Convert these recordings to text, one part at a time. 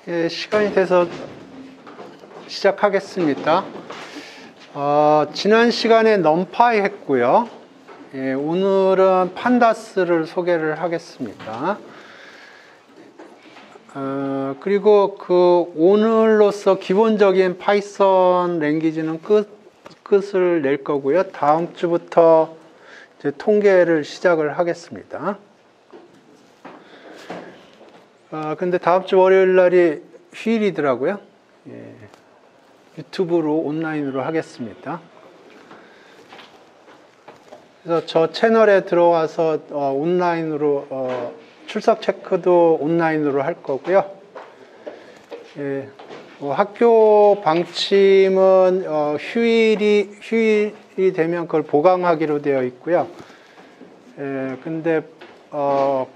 예, 시간이 돼서 시작하겠습니다. 지난 시간에 넘파이 했고요. 예, 오늘은 판다스를 소개를 하겠습니다. 그리고 오늘로서 기본적인 파이썬 랭귀지는 끝을 낼 거고요. 다음 주부터 이제 통계를 시작을 하겠습니다. 근데 다음 주 월요일 날이 휴일이더라고요. 예, 유튜브로 온라인으로 하겠습니다. 그래서 저 채널에 들어와서 온라인으로 출석 체크도 온라인으로 할 거고요. 예, 학교 방침은 휴일이 되면 그걸 보강하기로 되어 있고요. 예, 근데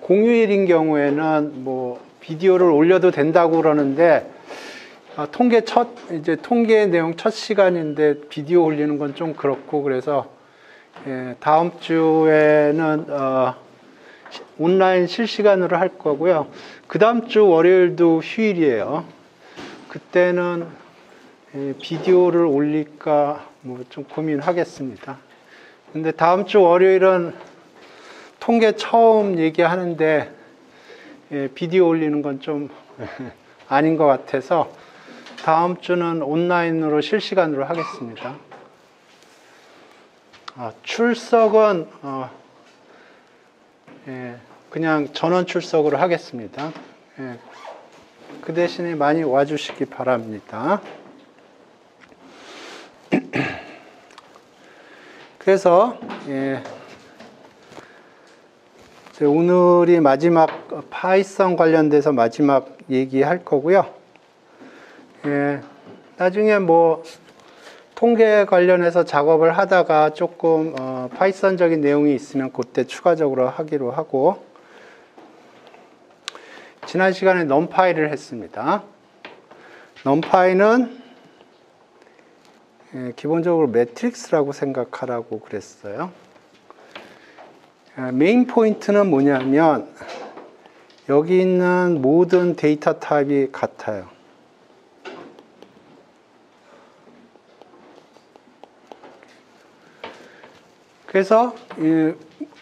공휴일인 경우에는 뭐 비디오를 올려도 된다고 그러는데 통계 내용 첫 시간인데 비디오 올리는 건 좀 그렇고, 그래서 예, 다음 주에는 온라인 실시간으로 할 거고요. 그 다음 주 월요일도 휴일이에요. 그때는 예, 비디오를 올릴까 뭐 좀 고민하겠습니다. 근데 다음 주 월요일은 통계 처음 얘기하는데 예, 비디오 올리는 건 좀 아닌 것 같아서 다음 주는 온라인으로 실시간으로 하겠습니다. 출석은 예, 그냥 전원 출석으로 하겠습니다. 예, 그 대신에 많이 와주시기 바랍니다. 그래서 예, 오늘이 마지막 파이썬 관련돼서 마지막 얘기할 거고요. 예, 나중에 뭐 통계 관련해서 작업을 하다가 조금 파이썬적인 내용이 있으면 그때 추가적으로 하기로 하고, 지난 시간에 넘파이를 했습니다. 넘파이는 예, 기본적으로 매트릭스라고 생각하라고 그랬어요. 메인 포인트는 뭐냐면 여기 있는 모든 데이터 타입이 같아요. 그래서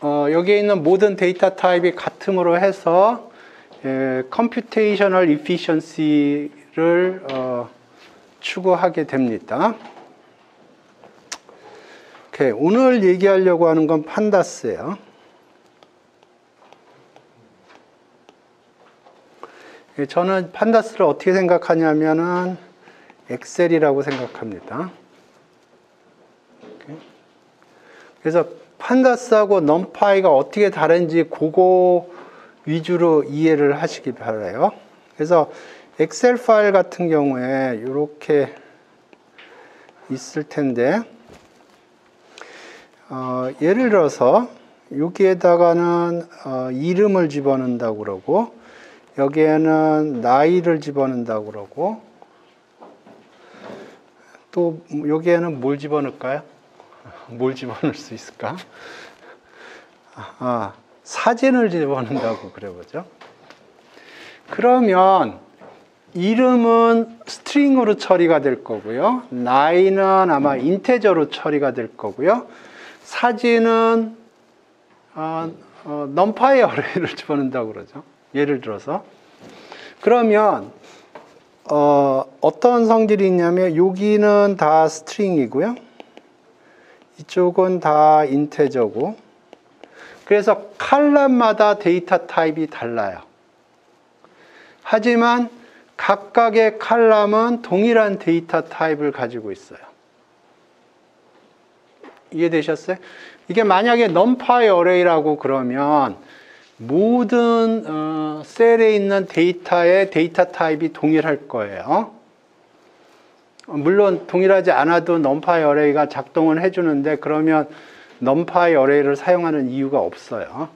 여기에 있는 모든 데이터 타입이 같음으로 해서 컴퓨테이셔널 이피션시를 추구하게 됩니다. 오케이, 오늘 얘기하려고 하는 건 판다스예요. 저는 판다스를 어떻게 생각하냐면은 엑셀이라고 생각합니다. 그래서 판다스하고 넘파이가 어떻게 다른지 그거 위주로 이해를 하시기 바라요. 그래서 엑셀 파일 같은 경우에 이렇게 있을 텐데 예를 들어서 여기에다가는 이름을 집어넣는다고 그러고, 여기에는 나이를 집어넣는다고 그러고, 또 여기에는 뭘 집어넣을까요? 뭘 집어넣을 수 있을까? 사진을 집어넣는다고 그래 보죠. 그러면 이름은 스트링으로 처리가 될 거고요. 나이는 아마 인테저로 처리가 될 거고요. 사진은 넘파이 어레이를 집어넣는다고 그러죠. 예를 들어서. 그러면 어떤 성질이 있냐면 여기는 다 스트링이고요. 이쪽은 다 인테저고, 그래서 칼럼마다 데이터 타입이 달라요. 하지만 각각의 칼럼은 동일한 데이터 타입을 가지고 있어요. 이해되셨어요? 이게 만약에 넘파이 어레이라고 그러면 모든 셀에 있는 데이터의 데이터 타입이 동일할 거예요. 물론 동일하지 않아도 넘파이 어레이가 작동을 해주는데, 그러면 넘파이 어레이를 사용하는 이유가 없어요.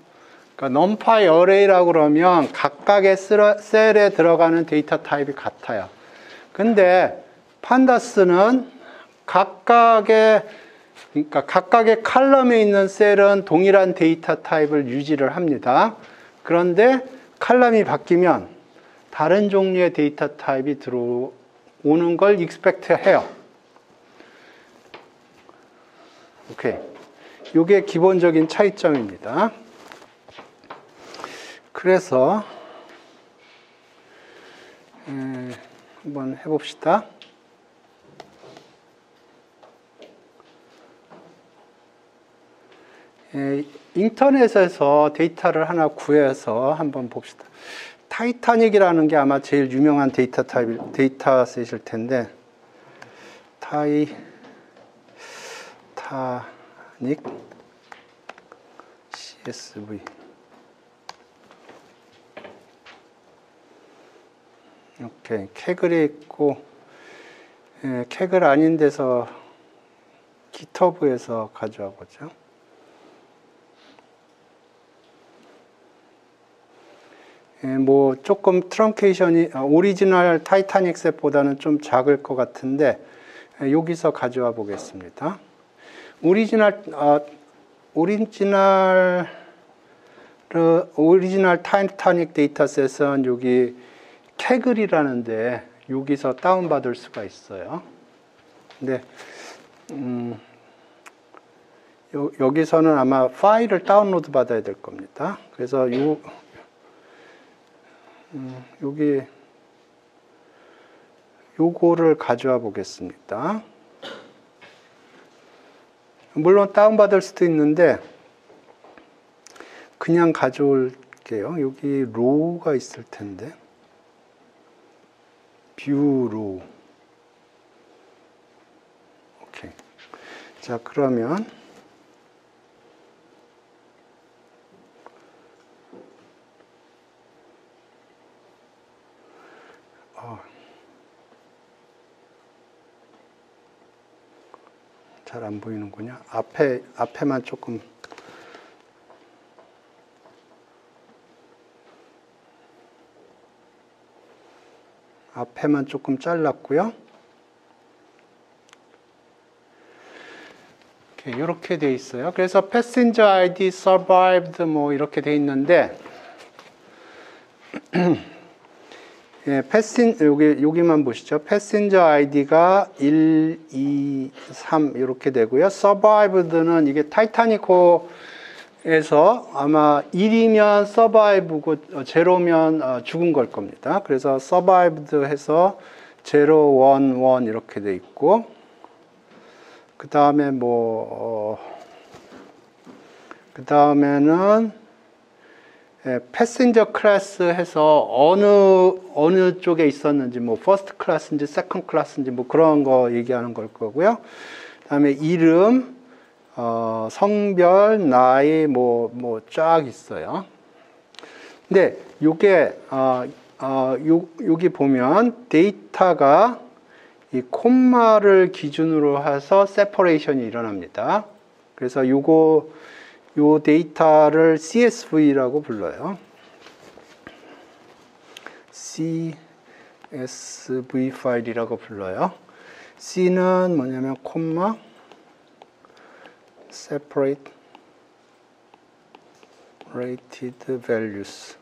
그러니까 넘파이 어레이라고 그러면 각각의 셀에 들어가는 데이터 타입이 같아요. 근데 판다스는 각각의 칼럼에 있는 셀은 동일한 데이터 타입을 유지를 합니다. 그런데 칼럼이 바뀌면 다른 종류의 데이터 타입이 들어오는 걸 expect 해요. 오케이. 이게 기본적인 차이점입니다. 그래서 한번 해봅시다. 인터넷에서 데이터를 하나 구해서 한번 봅시다. 타이타닉이라는 게 아마 제일 유명한 데이터셋일 텐데, 타이타닉 CSV. 오케이. 캐글이 있고, 캐글 아닌 데서 기터브에서 가져와 보죠. 뭐 조금 트렁케이션이 오리지널 타이타닉 셋보다는 좀 작을 것 같은데 여기서 가져와 보겠습니다. 오리지널 타이타닉 데이터셋은 여기 캐글이라는데 여기서 다운받을 수가 있어요. 근데 여기서는 아마 파일을 다운로드 받아야 될 겁니다. 그래서 여기 요거를 가져와 보겠습니다. 물론 다운받을 수도 있는데 그냥 가져올게요. 여기 로우가 있을 텐데 뷰 로우. 오케이. 자, 그러면 잘 안 보이는군요. 앞에만 조금. 앞에만 조금 잘랐고요. 이렇게 돼 있어요. 그래서 passenger ID survived 뭐 이렇게 돼 있는데, 예, 여기만 보시죠. 패신저 아이디가 1, 2, 3 이렇게 되고요. 서바이브드는 이게 타이타닉호에서 아마 1이면 서바이브고 제로면 죽은 걸 겁니다. 그래서 서바이브드 해서 0, 1, 1 이렇게 돼 있고, 그 다음에 그 다음에는 패신저 클래스 해서 어느 쪽에 있었는지, 뭐 퍼스트 클래스인지 세컨드 클래스인지 뭐 그런 거 얘기하는 걸 거고요. 그다음에 이름, 성별, 나이 뭐 쫙 있어요. 근데 요게 여기 보면 데이터가 이 콤마를 기준으로 해서 세퍼레이션이 일어납니다. 그래서 요 데이터를 CSV라고 불러요. CSV 파일이라고 불러요. C는 뭐냐면 콤마 separate rated values.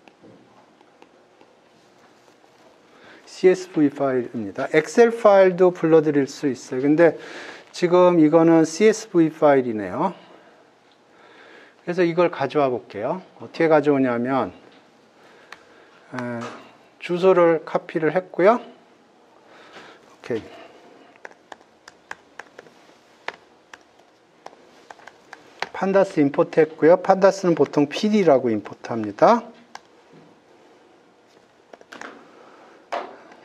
CSV 파일입니다. 엑셀 파일도 불러드릴 수 있어요. 근데 지금 이거는 CSV 파일이네요. 그래서 이걸 가져와 볼게요. 어떻게 가져오냐면 주소를 카피를 했고요. 오케이. 판다스 임포트 했고요. 판다스는 보통 PD라고 임포트합니다.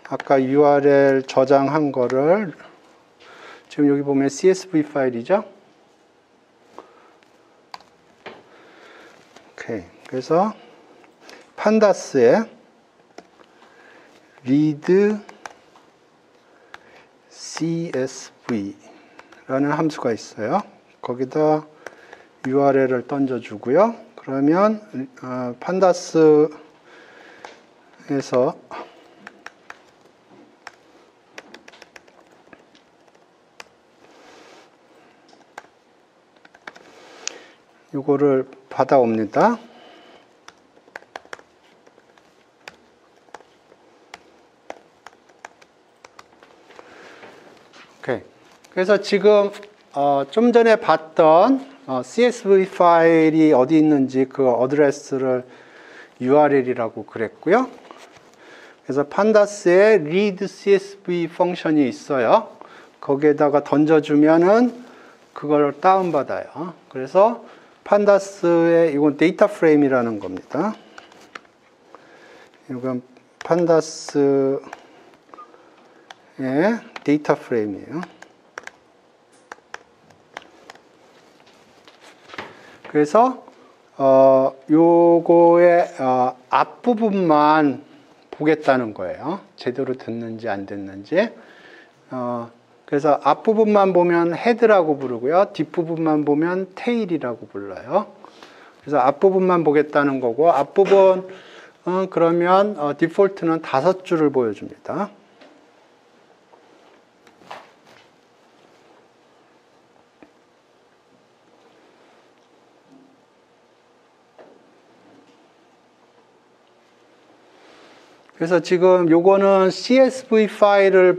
아까 URL 저장한 거를 지금 여기 보면 CSV 파일이죠. 오케이. 그래서 판다스에 read CSV라는 함수가 있어요. 거기다 URL을 던져주고요. 그러면 판다스에서 이거를 받아옵니다. 오케이. 그래서 지금 좀 전에 봤던 CSV 파일이 어디 있는지 그 어드레스를 URL이라고 그랬고요. 그래서 판다스에 read CSV 펑션이 있어요. 거기에다가 던져주면은 그걸 다운받아요. 그래서 판다스의 이건 데이터 프레임이라는 겁니다. 이건 판다스의 데이터 프레임이에요. 그래서 요거의 앞부분만 보겠다는 거예요. 제대로 듣는지 안 듣는지. 그래서 앞부분만 보면 헤드라고 부르고요. 뒷부분만 보면 테일이라고 불러요. 그래서 앞부분만 보겠다는 거고, 앞부분 그러면 디폴트는 5줄을 보여줍니다. 그래서 지금 요거는 CSV 파일을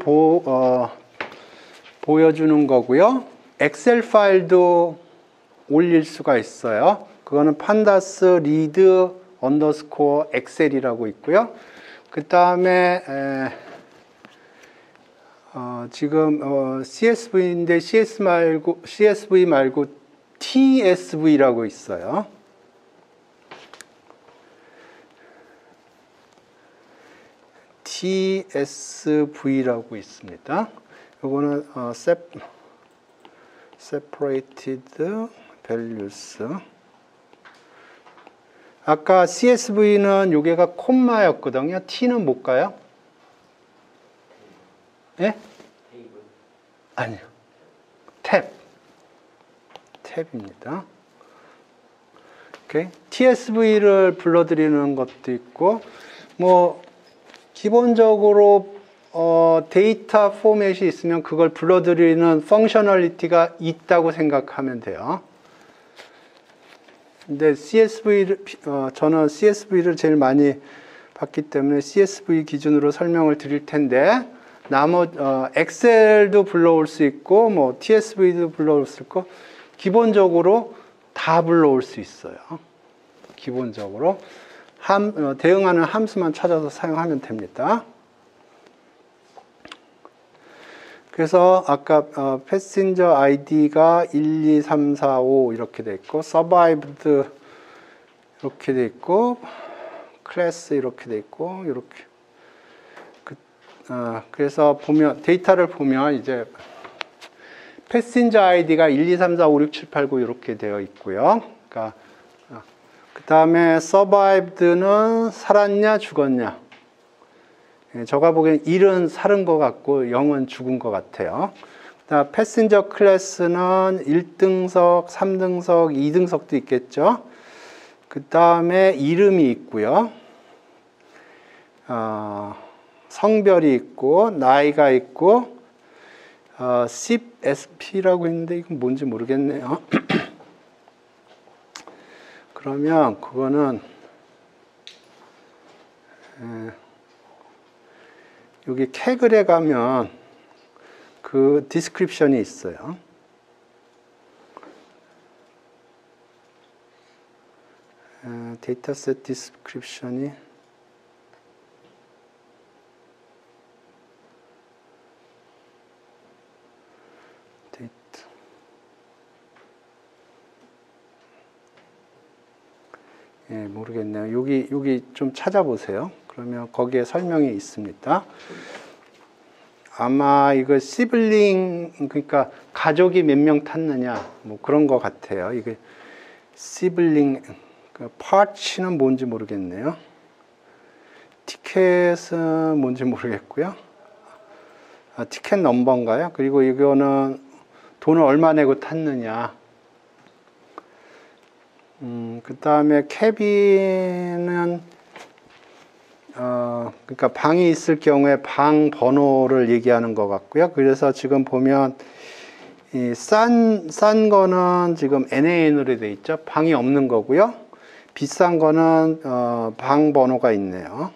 보여주는 거고요. 엑셀 파일도 올릴 수가 있어요. 그거는 판다스 리드 언더스코어 엑셀이라고 있고요. 그 다음에 지금 CSV인데 CSV 말고 TSV라고 있어요. TSV라고 있습니다. 이거는 separated values. 아까 CSV는 요게가 콤마였거든요. T는 뭘까요? 예? 아니요. 탭입니다. 오케이. TSV를 불러드리는 것도 있고, 뭐 기본적으로 데이터 포맷이 있으면 그걸 불러들이는 펑셔널리티가 있다고 생각하면 돼요. 근데 저는 CSV를 제일 많이 봤기 때문에 CSV 기준으로 설명을 드릴 텐데, 엑셀도 불러올 수 있고, 뭐 TSV도 불러올 수 있고, 기본적으로 다 불러올 수 있어요. 기본적으로. 대응하는 함수만 찾아서 사용하면 됩니다. 그래서 아까 패신저 아이디가 1, 2, 3, 4, 5 이렇게 돼 있고, survived 이렇게 돼 있고, 클래스 이렇게 돼 있고, 이렇게. 그래서 데이터를 보면 이제 패신저 아이디가 1, 2, 3, 4, 5, 6, 7, 8, 9 이렇게 되어 있고요. 그러니까 그 다음에 survived는 살았냐 죽었냐. 제가 보기엔 1은 살은 것 같고 0은 죽은 것 같아요. 그다음 패신저 클래스는 1등석, 3등석, 2등석도 있겠죠. 그 다음에 이름이 있고요. 성별이 있고 나이가 있고 SIP-SP라고 있는데 이건 뭔지 모르겠네요. 그러면 그거는 여기 캐글에 가면 그 디스크립션이 있어요. 데이터셋 디스크립션이 모르겠네요. 여기 좀 찾아보세요. 그러면 거기에 설명이 있습니다. 아마 이거 시블링, 그러니까 가족이 몇 명 탔느냐, 뭐 그런 것 같아요. 이게 시블링, 파츠는 뭔지 모르겠네요. 티켓은 뭔지 모르겠고요. 티켓 넘버인가요? 그리고 이거는 돈을 얼마 내고 탔느냐. 그 다음에 캐비는 그러니까 방이 있을 경우에 방 번호를 얘기하는 것 같고요. 그래서 지금 보면 이 싼 거는 지금 NaN으로 되어 있죠. 방이 없는 거고요. 비싼 거는 방 번호가 있네요.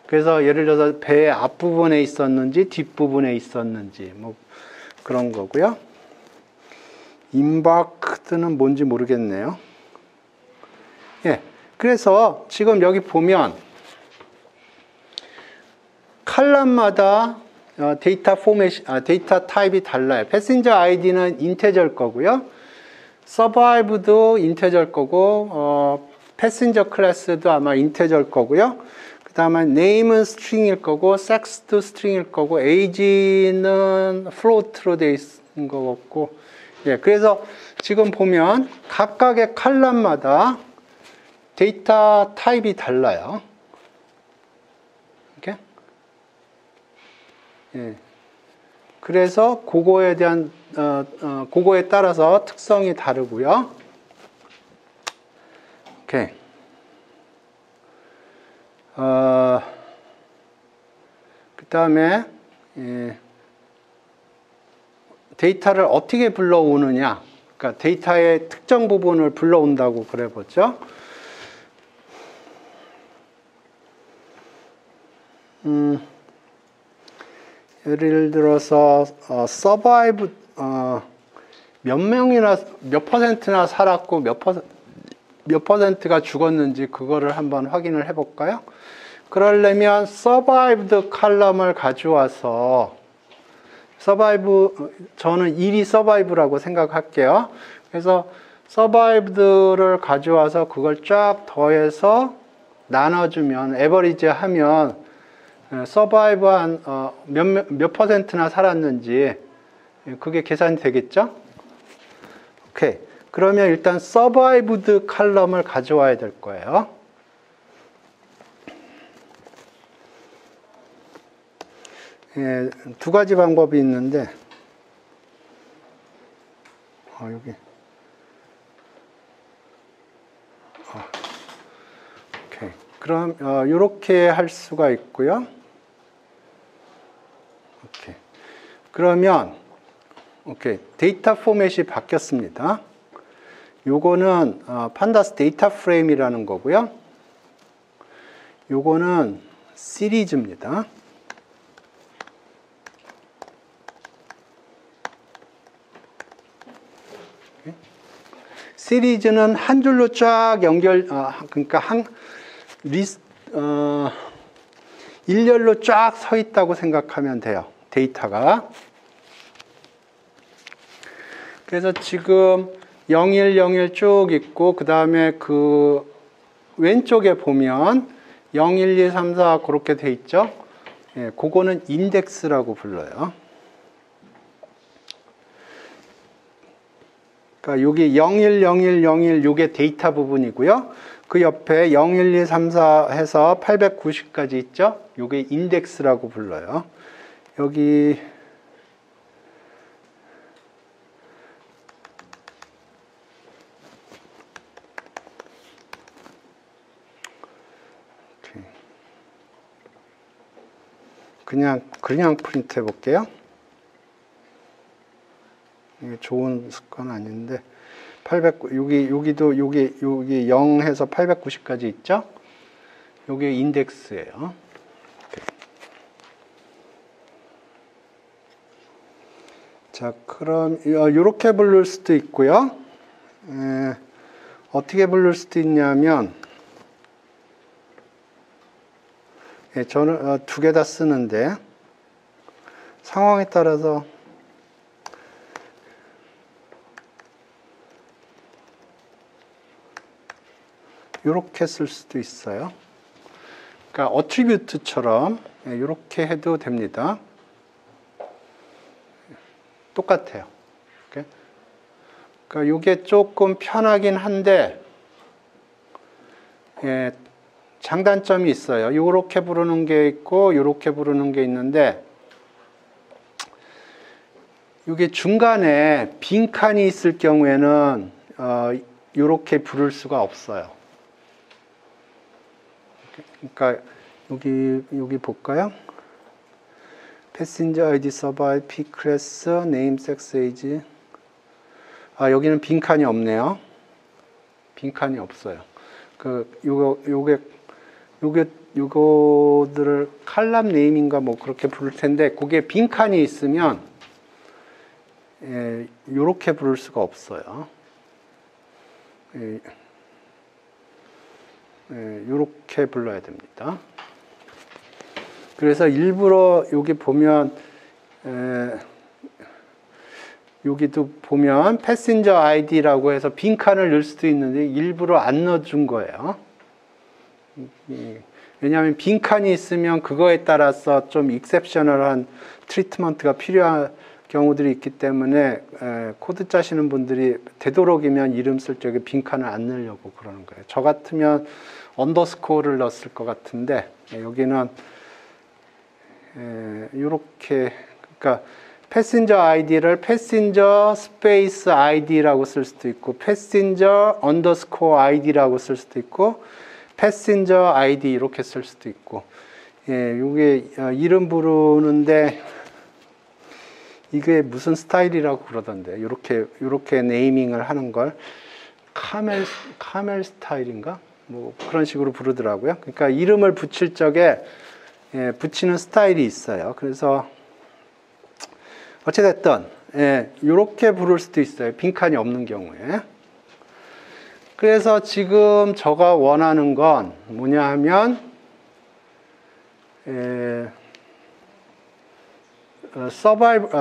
그래서 예를 들어서 배 앞부분에 있었는지 뒷부분에 있었는지 뭐 그런 거고요. embarked는 뭔지 모르겠네요. 예, 그래서 지금 여기 보면 컬럼마다 데이터 타입이 달라요. 패신저 아이디는 인테저일 거고요. 서바이브도 인테저일 거고, 패신저 클래스도 아마 인테저일 거고요. 그 다음에 name은 스트링일 거고, 섹스도 스트링일 거고, age는 float로 되어 있는 거 같고, 예, 그래서 지금 보면 각각의 컬럼마다 데이터 타입이 달라요. 이렇게. 예. 그래서 그거에 대한 그거에 따라서 특성이 다르고요. 오케이. 그다음에 데이터를 어떻게 불러오느냐. 그러니까 데이터의 특정 부분을 불러온다고 그래 보죠. 예를 들어서 서바이브 몇 명이나 몇 퍼센트나 살았고 몇 퍼센트가 죽었는지 그거를 한번 확인을 해볼까요? 그러려면 survived 컬럼을 가져와서 저는 1이 survive라고 생각할게요. 그래서 survived를 가져와서 그걸 쫙 더해서 나눠주면 에버리지 하면 서바이브한 몇 퍼센트나 살았는지 그게 계산이 되겠죠? 오케이. 그러면 일단 서바이브드 컬럼을 가져와야 될 거예요. 예, 두 가지 방법이 있는데 여기 오케이. 그럼 이렇게 할 수가 있고요. 오케이. 그러면 오케이. 데이터 포맷이 바뀌었습니다. 요거는 판다스 데이터 프레임이라는 거고요. 요거는 시리즈입니다. 시리즈는 한 줄로 쫙 그러니까 일렬로 쫙 서 있다고 생각하면 돼요. 데이터가. 그래서 지금 0101 쭉 있고, 그 다음에 그 왼쪽에 보면 0, 1, 2, 3, 4 그렇게 돼 있죠. 예, 그거는 인덱스라고 불러요. 그러니까 여기 01, 01, 01 요게 데이터 부분이고요. 그 옆에 0, 1, 2, 3, 4 해서 890까지 있죠. 요게 인덱스라고 불러요. 여기 그냥 프린트 해볼게요. 이게 좋은 습관 아닌데 여기도 여기 0 해서 890까지 있죠? 요게 인덱스예요. 자, 그럼 이렇게 부를 수도 있고요. 어떻게 부를 수도 있냐면 저는 두 개 다 쓰는데 상황에 따라서 이렇게 쓸 수도 있어요. 그러니까 어트리뷰트처럼 이렇게 해도 됩니다. 똑같아요. 그러니까 이게 조금 편하긴 한데 장단점이 있어요. 이렇게 부르는 게 있고 이렇게 부르는 게 있는데 이게 중간에 빈칸이 있을 경우에는 이렇게 부를 수가 없어요. 그러니까 여기 볼까요? Passenger ID, Survive, P 클래스, Name, Sex, Age. 여기는 빈칸이 없네요. 빈칸이 없어요. 요거들을 칼럼 네임인가 뭐 그렇게 부를 텐데, 그게 빈칸이 있으면 이렇게 부를 수가 없어요. 이렇게 불러야 됩니다. 그래서 일부러 여기 보면 여기도 보면 패신저 아이디라고 해서 빈칸을 넣을 수도 있는데 일부러 안 넣어준 거예요. 왜냐하면 빈칸이 있으면 그거에 따라서 좀 익셉셔널한 트리트먼트가 필요한 경우들이 있기 때문에 코드 짜시는 분들이 되도록이면 이름 쓸 적에 빈칸을 안 넣으려고 그러는 거예요. 저 같으면 언더스코어를 넣었을 것 같은데 여기는 이렇게, 그러니까 패신저 아이디를 패신저 스페이스 아이디라고 쓸 수도 있고 패신저 언더스코어 아이디라고 쓸 수도 있고 패신저 아이디 이렇게 쓸 수도 있고, 이게 이름 부르는데 이게 무슨 스타일이라고 그러던데, 이렇게 네이밍을 하는 걸 카멜 스타일인가? 뭐 그런 식으로 부르더라고요. 그러니까 이름을 붙일 적에 붙이는 스타일이 있어요. 그래서 어찌됐든 이렇게 부를 수도 있어요. 빈칸이 없는 경우에. 그래서 지금 제가 원하는 건 뭐냐 하면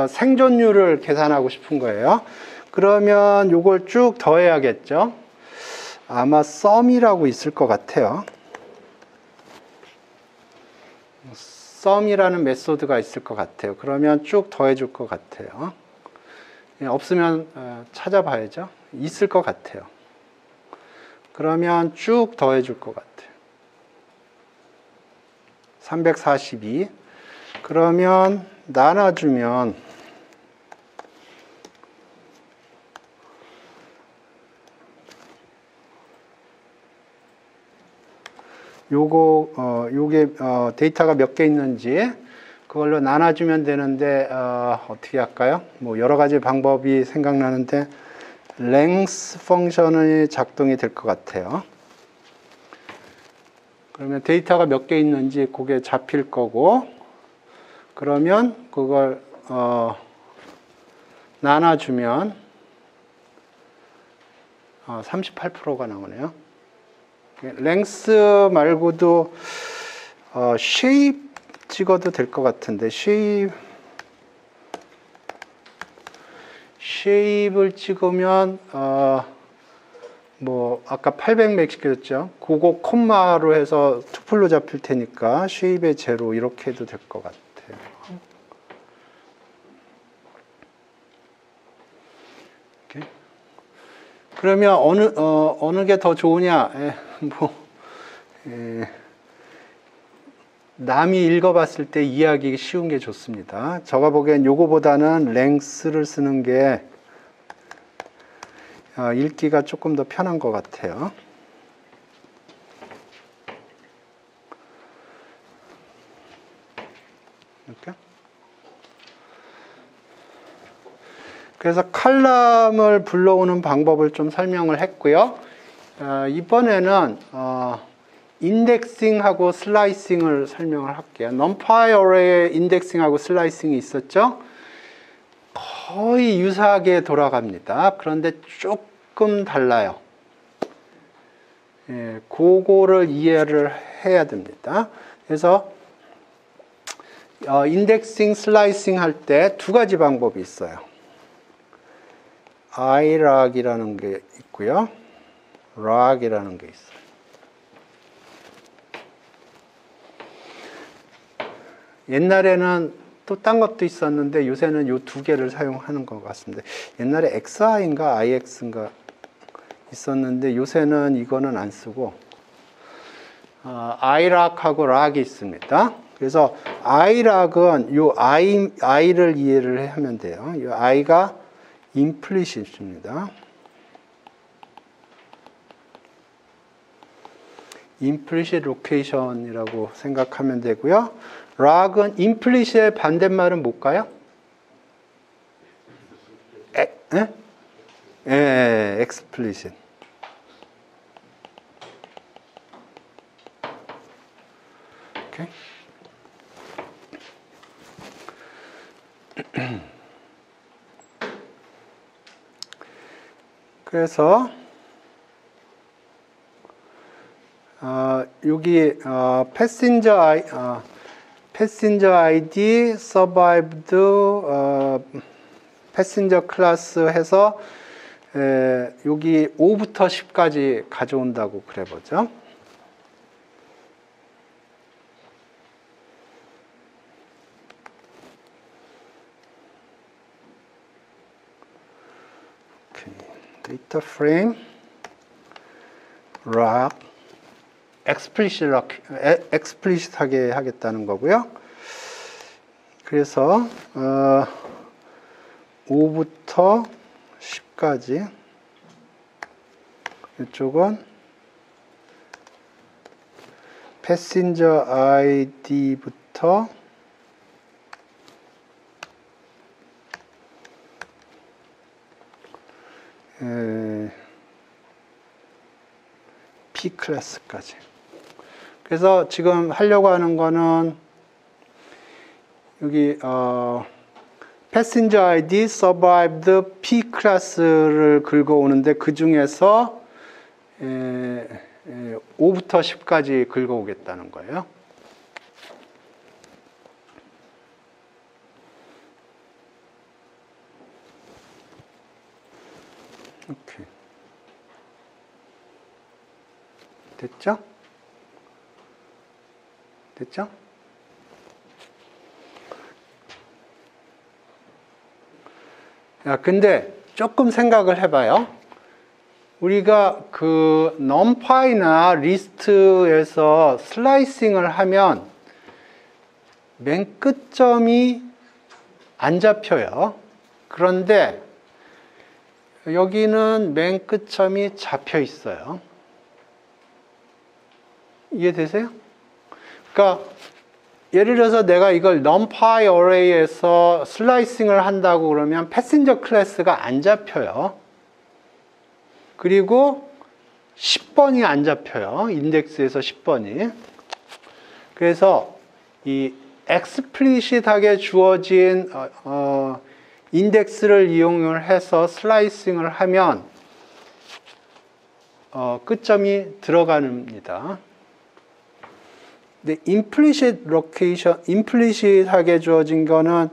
생존율을 계산하고 싶은 거예요. 그러면 이걸 쭉 더해야겠죠. 아마 sum이라고 있을 것 같아요. sum이라는 메소드가 있을 것 같아요. 그러면 쭉 더해줄 것 같아요. 없으면 찾아봐야죠. 있을 것 같아요. 그러면 쭉 더해줄 것 같아요. 342. 그러면 나눠주면 요게 데이터가 몇 개 있는지 그걸로 나눠주면 되는데 어떻게 할까요? 뭐 여러 가지 방법이 생각나는데 length 펑션이 작동이 될 것 같아요. 그러면 데이터가 몇 개 있는지 그게 잡힐 거고, 그러면 그걸 나눠주면 38%가 나오네요. length 말고도 shape 찍어도 될 것 같은데, shape을 찍으면 뭐 아까 800 시켰죠. 그거 콤마로 해서 투플로 잡힐 테니까 shape의 제로 이렇게 해도 될 것 같아요. 이렇게. 그러면 어느 게 더 좋으냐? 남이 읽어봤을 때 이해하기 쉬운 게 좋습니다. 제가 보기엔 요거보다는 length를 쓰는 게 읽기가 조금 더 편한 것 같아요. 이렇게. 그래서 칼럼을 불러오는 방법을 좀 설명을 했고요. 이번에는 인덱싱하고 슬라이싱을 설명을 할게요. numpy array에 인덱싱하고 슬라이싱이 있었죠. 거의 유사하게 돌아갑니다. 그런데 조금 달라요. 그거를 이해를 해야 됩니다. 그래서 인덱싱, 슬라이싱 할 때 두 가지 방법이 있어요. irag이라는 게 있고요. rag이라는 게 있어요. 옛날에는 또 딴 것도 있었는데 요새는 이 두 개를 사용하는 것 같습니다. 옛날에 xi인가 ix인가 있었는데 요새는 이거는 안 쓰고 irag하고 rag이 있습니다. 그래서 irag은 요 i를 이해를 하면 돼요. 이 i가 implicit입니다. implicit location이라고 생각하면 되고요. rag은 implicit의 반대말은 뭘까요? explicit. 오케이. 그래서 여기 패신저 아이디 survived 패신저 클래스 해서 여기 5부터 10까지 가져온다고 그래 보죠. 데이터 프레임 락 explicit하게 하겠다는 거고요. 그래서 5부터 10까지 이쪽은 패신저 아이디부터 P 클래스까지. 그래서 지금 하려고 하는 거는 여기 패신저 아이디 survived P 클래스를 긁어오는데 그 중에서 5부터 10까지 긁어오겠다는 거예요. 오케이. 됐죠? 됐죠? 야, 근데 조금 생각을 해봐요. 우리가 그 numpy나 리스트에서 슬라이싱을 하면 맨 끝점이 안 잡혀요. 그런데 여기는 맨 끝점이 잡혀 있어요. 이해되세요? 그러니까 예를 들어서 내가 이걸 numpy array에서 슬라이싱을 한다고 그러면 패신저 클래스가 안 잡혀요. 그리고 10번이 안 잡혀요. 인덱스에서 10번이. 그래서 이 explicit하게 주어진 인덱스를 이용을 해서 슬라이싱을 하면 끝점이 들어갑니다. 근데 implicit location, implicit하게 주어진 거는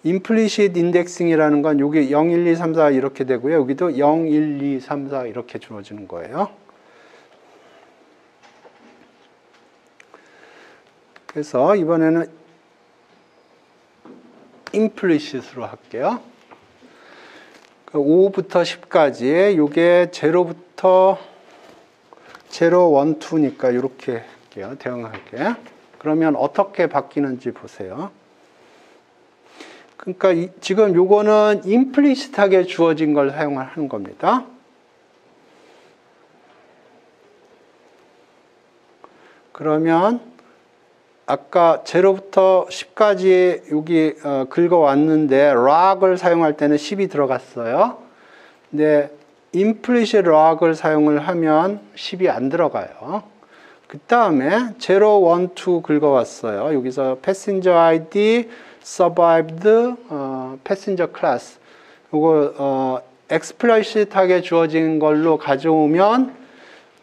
implicit indexing이라는 건 여기 0, 1, 2, 3, 4 이렇게 되고요. 여기도 0, 1, 2, 3, 4 이렇게 주어지는 거예요. 그래서 이번에는 implicit으로 할게요. 5부터 10까지 이게 0부터 0, 1, 2니까 이렇게 할게요. 대응할게요. 그러면 어떻게 바뀌는지 보세요. 그러니까 지금 요거는 implicit하게 주어진 걸 사용하는 겁니다. 그러면 아까 0부터 10까지 여기 긁어왔는데 log을 사용할 때는 10이 들어갔어요. 근데 implicit log을 사용을 하면 10이 안 들어가요. 그 다음에 0, 1, 2 긁어왔어요. 여기서 passenger ID, survived, passenger class. 이거 explicit하게 주어진 걸로 가져오면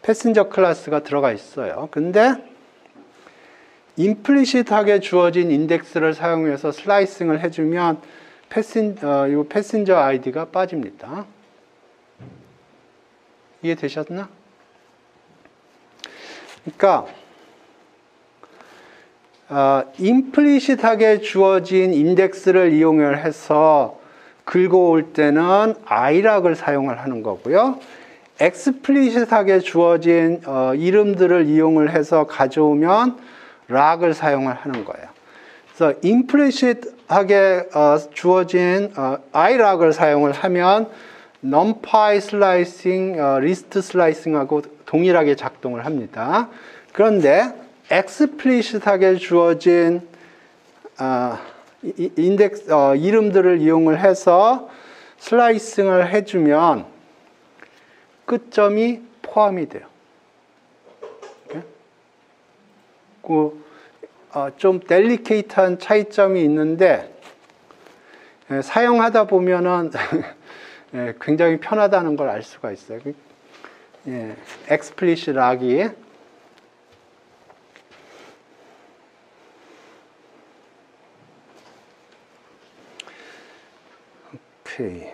passenger class가 들어가 있어요. 근데 implicit하게 주어진 인덱스를 사용해서 슬라이싱을 해주면 이 passenger ID가 빠집니다. 이해되셨나? 그러니까 implicit하게 주어진 인덱스를 이용해서 긁어올 때는 i락을 사용을 하는 거고요. explicit하게 주어진 이름들을 이용을 해서 가져오면 락을 사용을 하는 거예요. 그래서 implicit하게 주어진 i락을 사용을 하면 numpy 슬라이싱, 리스트 슬라이싱하고 동일하게 작동을 합니다. 그런데 explicit하게 주어진 인덱스 이름들을 이용을 해서 슬라이싱을 해주면 끝점이 포함이 돼요. 좀 델리케이트한 차이점이 있는데 사용하다 보면은 예, 굉장히 편하다는 걸 알 수가 있어요. 예, explicit 락이 오케이.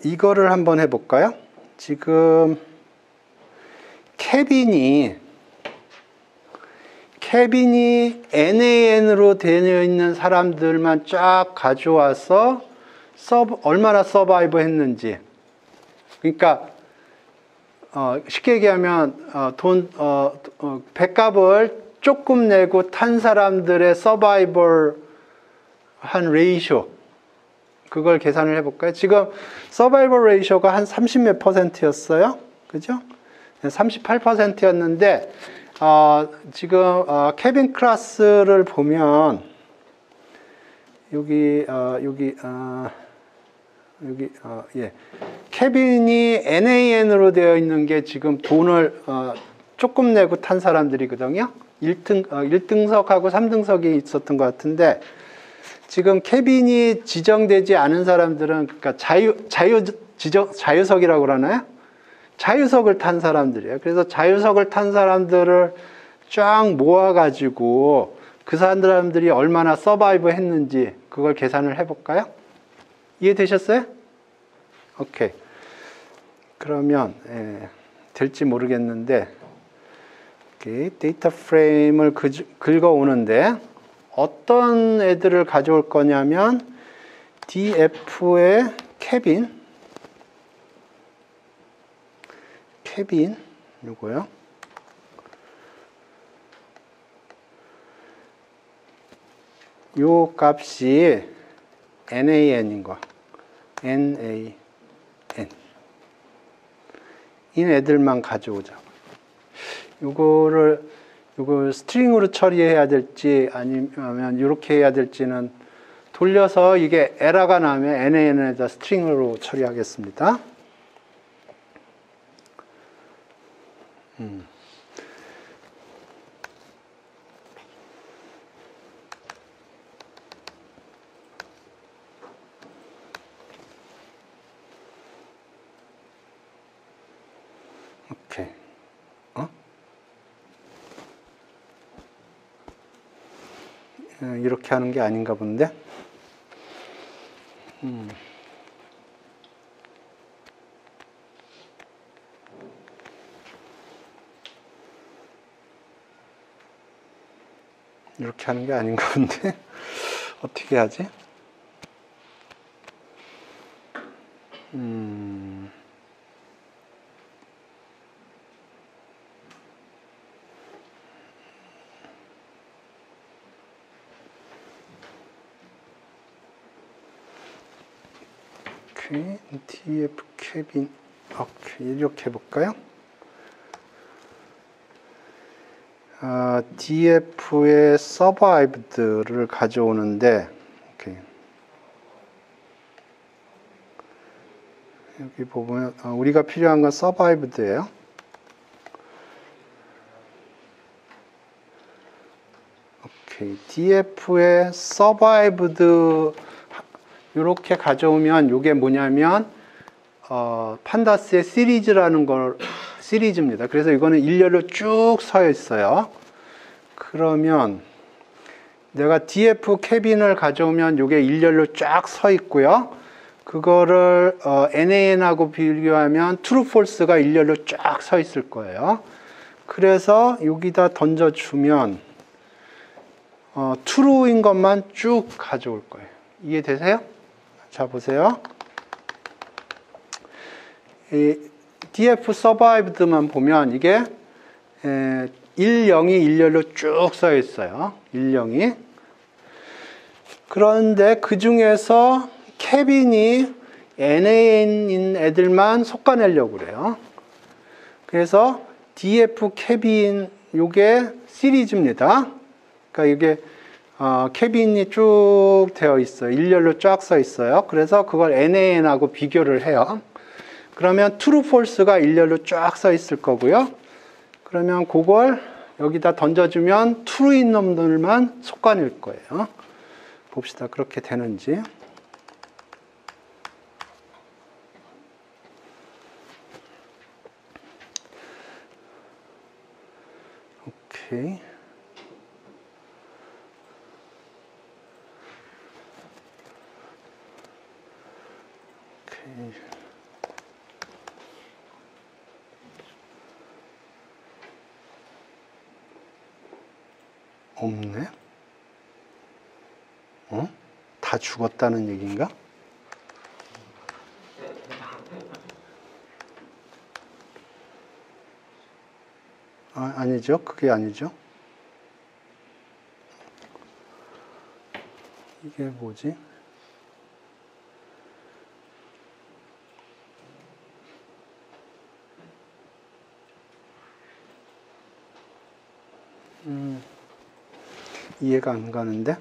이거를 한번 해볼까요? 지금 케빈이 NAN으로 되어 있는 사람들만 쫙 가져와서 얼마나 서바이브 했는지. 그러니까 쉽게 얘기하면 뱃값을 조금 내고 탄 사람들의 서바이벌 한 레이쇼, 그걸 계산을 해볼까요? 지금 서바이벌 레이쇼가 한 30몇 %였어요. 그죠? 38%였는데 지금 케빈 클라스를 보면 케빈이 NAN으로 되어 있는 게 지금 돈을 조금 내고 탄 사람들이거든요. 1등석하고 3등석이 있었던 것 같은데, 지금 케빈이 지정되지 않은 사람들은, 그러니까 자유석이라고 그러나요? 자유석을 탄 사람들이에요. 그래서 자유석을 탄 사람들을 쫙 모아가지고 그 사람들이 얼마나 서바이브 했는지 그걸 계산을 해볼까요? 이해되셨어요? 오케이. 그러면 될지 모르겠는데, 데이터 프레임을 긁어오는데 어떤 애들을 가져올 거냐면 DF의 케빈 요거요. 요 값이 NAN인 거. NAN. 이 애들만 가져오자. 요걸 스트링으로 처리해야 될지 아니면 이렇게 해야 될지는 돌려서 이게 에러가 나면 NAN에다 스트링으로 처리하겠습니다. 오케이. 이렇게 하는 게 아닌가 본데. 이렇게 하는 게 아닌가 본데. 어떻게 하지? DF 케빈. 오케이, 이렇게 해볼까요? DF의 survived를 가져오는데, 오케이. 여기 보면 우리가 필요한 건 survived예요. 오케이, DF의 survived 이렇게 가져오면 이게 뭐냐면 판다스의 시리즈입니다. 그래서 이거는 일렬로 쭉 서 있어요. 그러면 내가 DF 케빈을 가져오면 이게 일렬로 쫙 서 있고요. 그거를 NAN하고 비교하면 true, false가 일렬로 쫙 서 있을 거예요. 그래서 여기다 던져주면 true인 것만 쭉 가져올 거예요. 이해되세요? 자, 보세요. 이 DF survived만 보면 이게 1, 0이 일렬로 쭉 써 있어요. 1, 0이. 그런데 그 중에서 케빈이 NAN인 애들만 솎아내려고 그래요. 그래서 DF 케빈 요게 시리즈입니다. 그러니까 이게 케빈이 쭉 되어 있어요. 일렬로 쫙 써 있어요. 그래서 그걸 NAN하고 비교를 해요. 그러면 true, false가 일렬로 쫙 써 있을 거고요. 그러면 그걸 여기다 던져주면 true인 놈들만 속관일 거예요. 봅시다. 그렇게 되는지. 오케이. 오케이. 없네? 어? 다 죽었다는 얘기인가? 아, 아니죠. 그게 아니죠. 이게 뭐지? 이해가 안 가는데?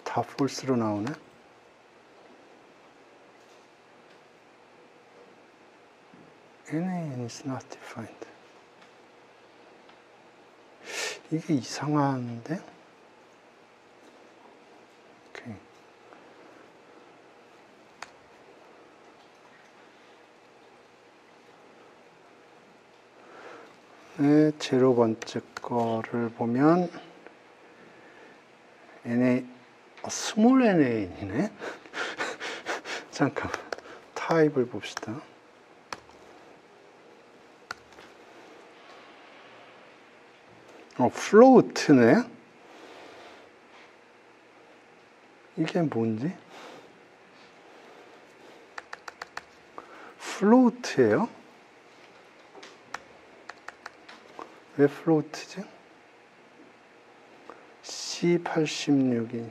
다 false로 나오네? NaN is not defined. 이게 이상한데? 오케이. 네, 제로 번째 거를 보면 스몰 NaN이네? 잠깐, 타입을 봅시다. float네? 이게 뭔지? float예요? 왜 float지? C86이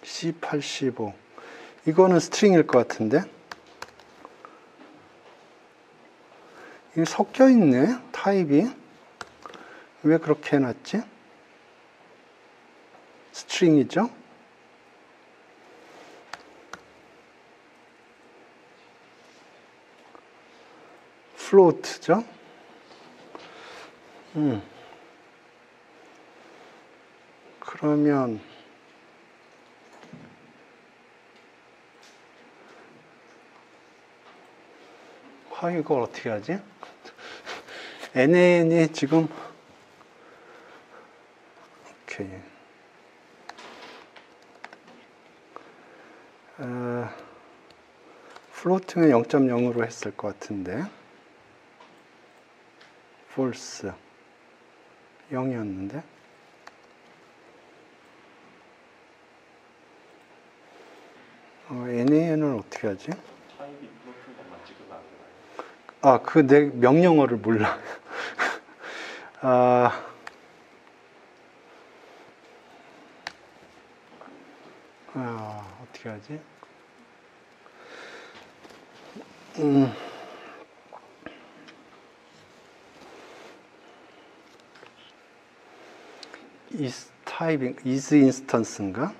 C85 이거는 스트링일 것 같은데? 이게 섞여 있네, 타입이. 왜 그렇게 해놨지? 스트링이죠? 플로트죠? 그러면 이걸 어떻게 하지? NaN이 지금 오케이. 플로팅은 0.0으로 했을 것 같은데 false 0이었는데 NaN을 어떻게 하지? 아, 그 내 명령어를 몰라. 어떻게 하지? is 타입인 is instance인가?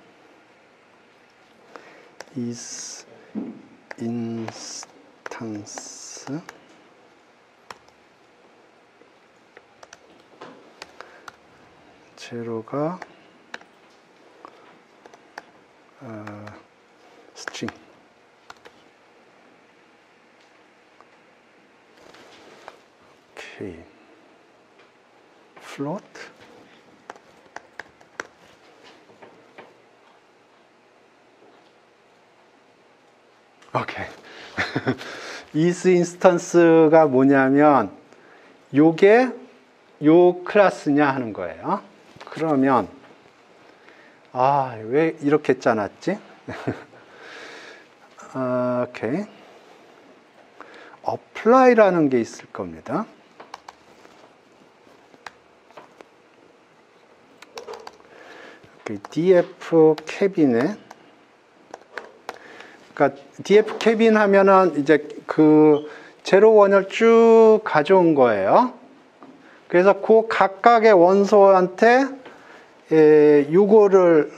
is instance 제로가 string 오케이 float 오케이 is instance가 뭐냐면 요게 요 클래스냐 하는 거예요. 그러면 왜 이렇게 짜놨지? 오케이. apply라는 게 있을 겁니다. df 캡이네. 그러니까 df 캐빈 하면은 이제 그 제로 원을 쭉 가져온 거예요. 그래서 그 각각의 원소한테 요거를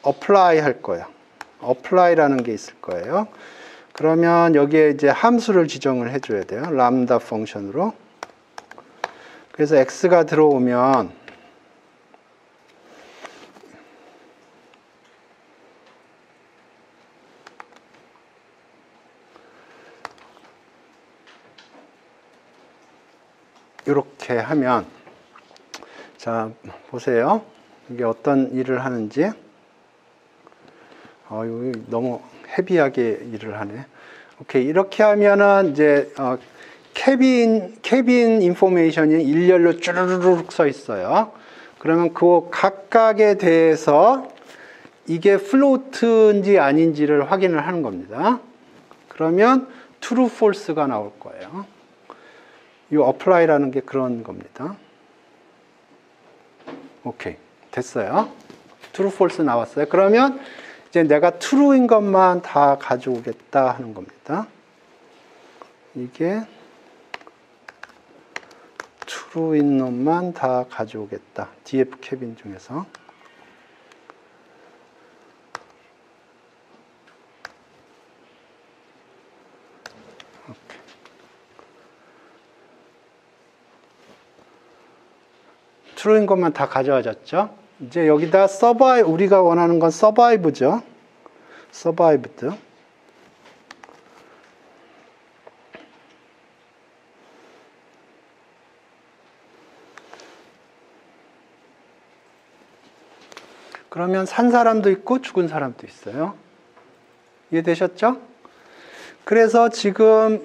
apply 할 거예요. apply라는 게 있을 거예요. 그러면 여기에 이제 함수를 지정을 해줘야 돼요. 람다 펑션으로. 그래서 x가 들어오면 이렇게 하면, 자 보세요. 이게 어떤 일을 하는지. 여기 너무 헤비하게 일을 하네. 오케이, 이렇게 하면은 이제 캐빈 인포메이션이 일렬로 쭈르륵 써 있어요. 그러면 그 각각에 대해서 이게 플로트인지 아닌지를 확인을 하는 겁니다. 그러면 true, false가 나올 거예요. 이 apply라는 게 그런 겁니다. 오케이, 됐어요. true, false 나왔어요. 그러면 이제 내가 true인 것만 다 가져오겠다 하는 겁니다. 이게 true인 놈만 다 가져오겠다. df 캐빈 중에서. true인 것만 다 가져와졌죠. 이제 여기다 우리가 원하는 건 survive죠. survived. 그러면 산 사람도 있고 죽은 사람도 있어요. 이해되셨죠? 그래서 지금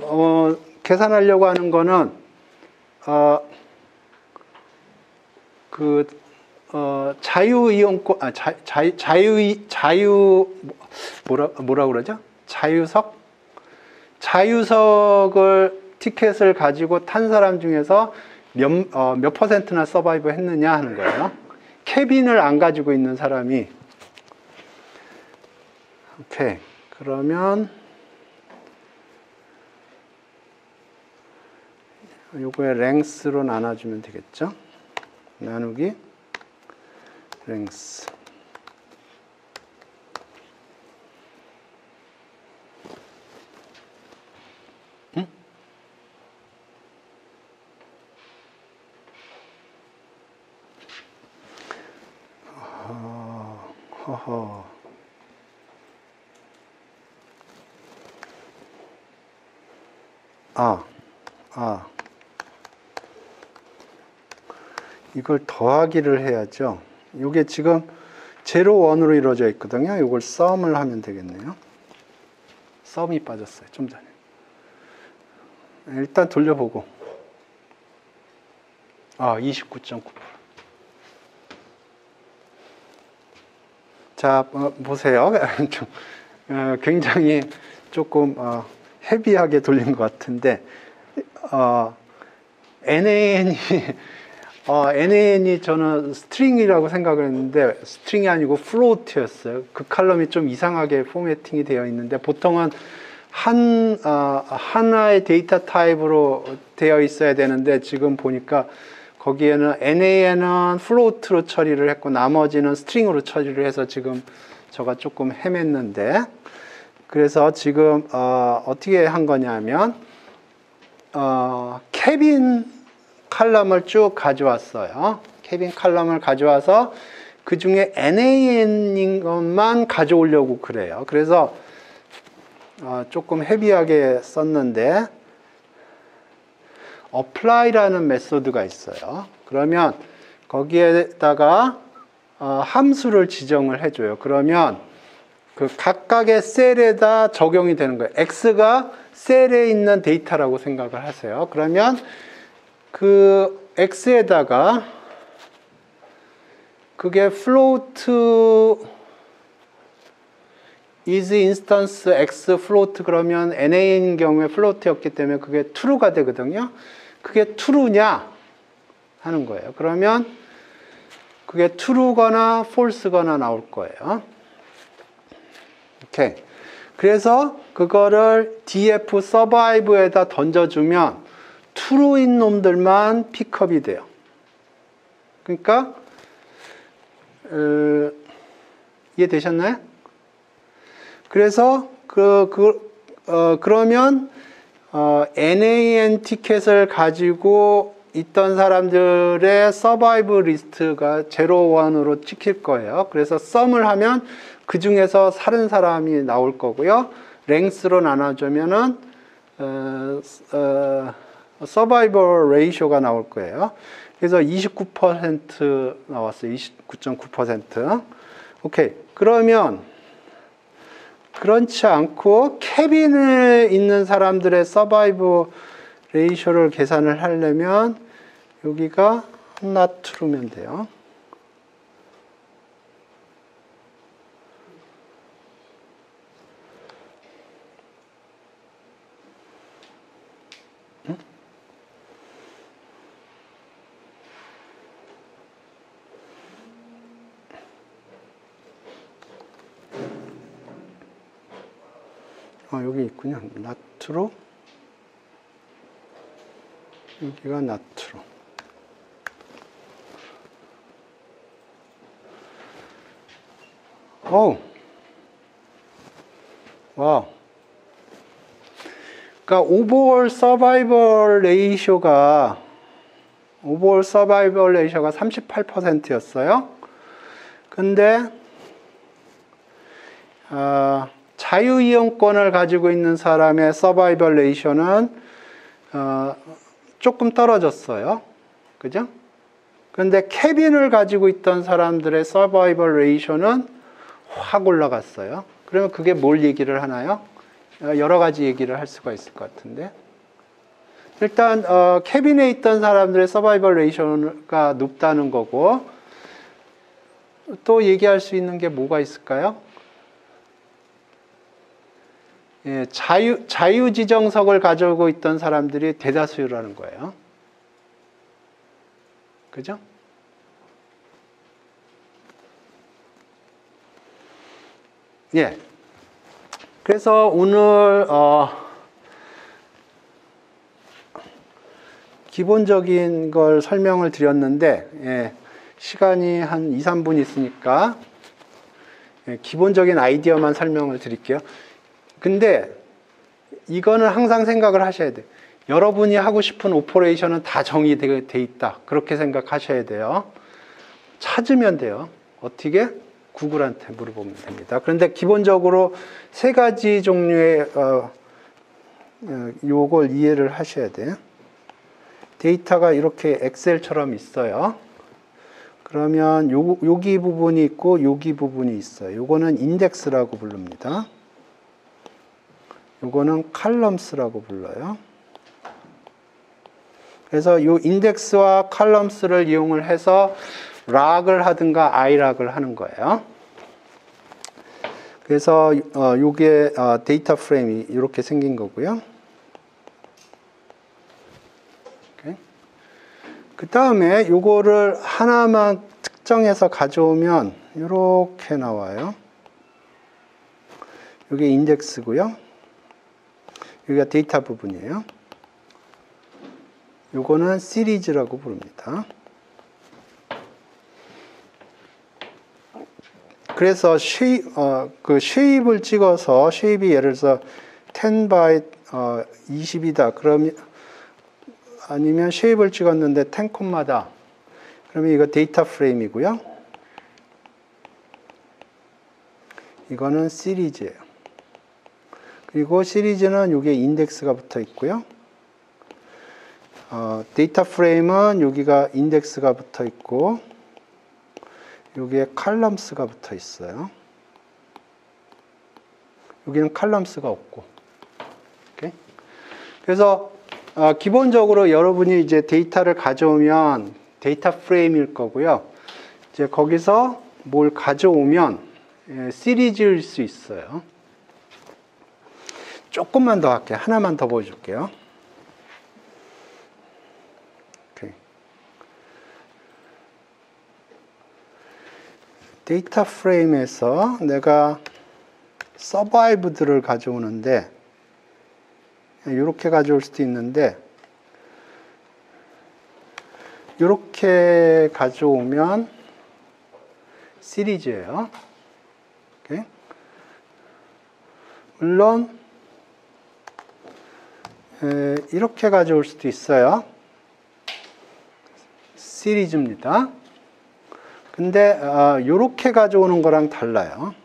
계산하려고 하는 거는 자유이용권, 뭐라 그러죠? 자유석을 티켓을 가지고 탄 사람 중에서 몇 퍼센트나 서바이브 했느냐 하는 거예요. 캐빈을 안 가지고 있는 사람이. 오케이, 그러면 요거에 랭스로 나눠주면 되겠죠? 나누기 랭스. 응? 허허. 이걸 더하기를 해야죠. 이게 지금 제로 원으로 이루어져 있거든요. 이걸 썸을 하면 되겠네요. 썸이 빠졌어요. 좀 전에. 일단 돌려보고. 29.9%. 자, 보세요. 굉장히 조금 헤비하게 돌린 것 같은데 NaN이 저는 스트링이라고 생각을 했는데 스트링이 아니고 플로트였어요. 그 칼럼이 좀 이상하게 포매팅이 되어 있는데 보통은 하나의 데이터 타입으로 되어 있어야 되는데 지금 보니까 거기에는 NaN은 플로트로 처리를 했고 나머지는 스트링으로 처리를 해서 지금 저가 조금 헤맸는데, 그래서 지금 어떻게 한 거냐면 캐빈 칼럼을 쭉 가져왔어요. 캐빈 칼럼을 가져와서 그 중에 NaN인 것만 가져오려고 그래요. 그래서 조금 헤비하게 썼는데 apply라는 메소드가 있어요. 그러면 거기에다가 함수를 지정을 해줘요. 그러면 그 각각의 셀에다 적용이 되는 거예요. X가 셀에 있는 데이터라고 생각을 하세요. 그러면 그 X에다가 그게 float is instance X float 그러면 NA인 경우에 float였기 때문에 그게 true가 되거든요. 그게 true냐 하는 거예요. 그러면 그게 true거나 false거나 나올 거예요. 오케이. 그래서 그거를 df survive에다 던져주면 true인 놈들만 픽업이 돼요. 그러니까 이해되셨나요? 그래서 그러면 NAN 티켓을 가지고 있던 사람들의 서바이브 리스트가 0, 1으로 찍힐 거예요. 그래서 썸을 하면 그 중에서 살은 사람이 나올 거고요. 랭스로 나눠주면은 서바이벌 레이쇼가 나올 거예요. 그래서 29% 나왔어요. 29.9%. 오케이. 그러면 그렇지 않고 캐빈에 있는 사람들의 서바이브 레이쇼를 계산을 하려면 여기가 not true면 돼요. 여기 있군요. not true. 여기가 not true. 와우. 그러니까 오버올 서바이벌 레이쇼가 38%였어요. 근데 자유이용권을 가지고 있는 사람의 서바이벌 레이쇼는 조금 떨어졌어요. 그죠? 그런데 캐빈을 가지고 있던 사람들의 서바이벌 레이쇼는 확 올라갔어요. 그러면 그게 뭘 얘기를 하나요? 여러 가지 얘기를 할 수가 있을 것 같은데. 일단 캐빈에 있던 사람들의 서바이벌 레이쇼가 높다는 거고, 또 얘기할 수 있는 게 뭐가 있을까요? 예, 자유지정석을 가지고 있던 사람들이 대다수라는 거예요. 그죠? 예. 그래서 오늘 기본적인 걸 설명을 드렸는데, 예, 시간이 한 2, 3분 있으니까 예, 기본적인 아이디어만 설명을 드릴게요. 근데 이거는 항상 생각을 하셔야 돼요. 여러분이 하고 싶은 오퍼레이션은 다 정의되어 있다. 그렇게 생각하셔야 돼요. 찾으면 돼요. 어떻게? 구글한테 물어보면 됩니다. 그런데 기본적으로 세 가지 종류의 요걸 이해를 하셔야 돼요. 데이터가 이렇게 엑셀처럼 있어요. 그러면 여기 부분이 있고 여기 부분이 있어요. 요거는 인덱스라고 부릅니다. 요거는 칼럼스라고 불러요. 그래서 요 인덱스와 칼럼스를 이용을 해서 락을 하든가 아이락을 하는 거예요. 그래서 요게 데이터 프레임이 이렇게 생긴 거고요. 그 다음에 요거를 하나만 특정해서 가져오면 이렇게 나와요. 요게 인덱스고요. 여기가 데이터 부분이에요. 요거는 시리즈라고 부릅니다. 그래서 그 쉐입을 찍어서 쉐입이 예를 들어서 10 by 20이다. 그러면 아니면 쉐입을 찍었는데 10콤마다. 그러면 이거 데이터 프레임이고요. 이거는 시리즈예요. 그리고 시리즈는 여기에 인덱스가 붙어 있고요. 데이터 프레임은 여기가 인덱스가 붙어 있고 여기에 칼럼스가 붙어 있어요. 여기는 칼럼스가 없고. 오케이? 그래서 기본적으로 여러분이 이제 데이터를 가져오면 데이터 프레임일 거고요. 이제 거기서 뭘 가져오면 시리즈일 수 있어요. 조금만 더 할게요. 하나만 더 보여줄게요. 오케이. 데이터 프레임에서 내가 서바이브드를 가져오는데 이렇게 가져올 수도 있는데 이렇게 가져오면 시리즈예요. 오케이? 물론 이렇게 가져올 수도 있어요. 시리즈입니다. 근데 이렇게 가져오는 거랑 달라요.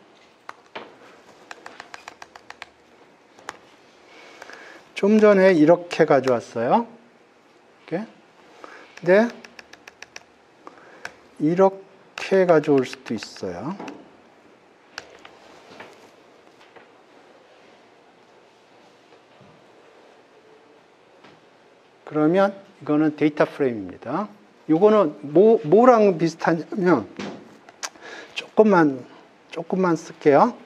좀 전에 이렇게 가져왔어요. 이렇게. 근데 이렇게 가져올 수도 있어요. 그러면 이거는 데이터 프레임입니다. 이거는 뭐랑 비슷하냐면 조금만 쓸게요.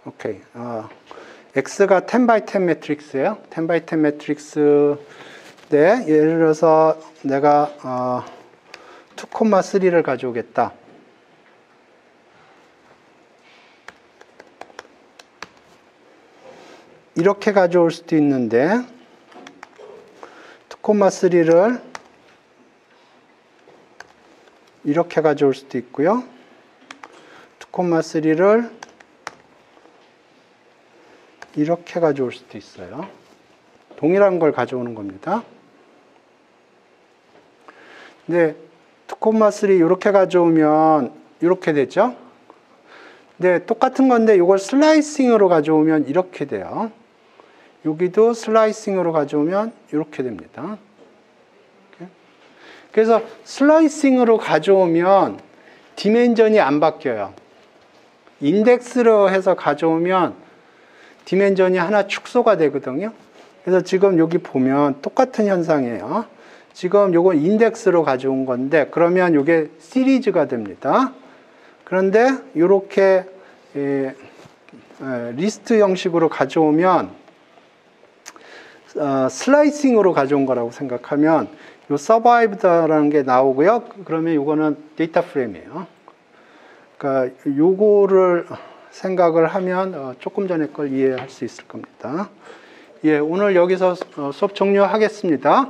오케이. X가 10x10 매트릭스예요. 10x10 매트릭스인데 예를 들어서 내가 2,3를 가져오겠다. 이렇게 가져올 수도 있는데 2,3를 이렇게 가져올 수도 있고요. 2,3를 이렇게 가져올 수도 있어요. 동일한 걸 가져오는 겁니다. 근데 2,3 이렇게 가져오면 이렇게 되죠. 근데 똑같은 건데 이걸 슬라이싱으로 가져오면 이렇게 돼요. 여기도 슬라이싱으로 가져오면 이렇게 됩니다. 그래서 슬라이싱으로 가져오면 디멘전이 안 바뀌어요. 인덱스로 해서 가져오면 디멘전이 하나 축소가 되거든요. 그래서 지금 여기 보면 똑같은 현상이에요. 지금 요건 인덱스로 가져온 건데 그러면 이게 시리즈가 됩니다. 그런데 이렇게 리스트 형식으로 가져오면 슬라이싱으로 가져온 거라고 생각하면 요 서바이브드라는 게 나오고요. 그러면 이거는 데이터 프레임이에요. 그러니까 요거를 생각을 하면 조금 전에 걸 이해할 수 있을 겁니다. 예, 오늘 여기서 수업 종료하겠습니다.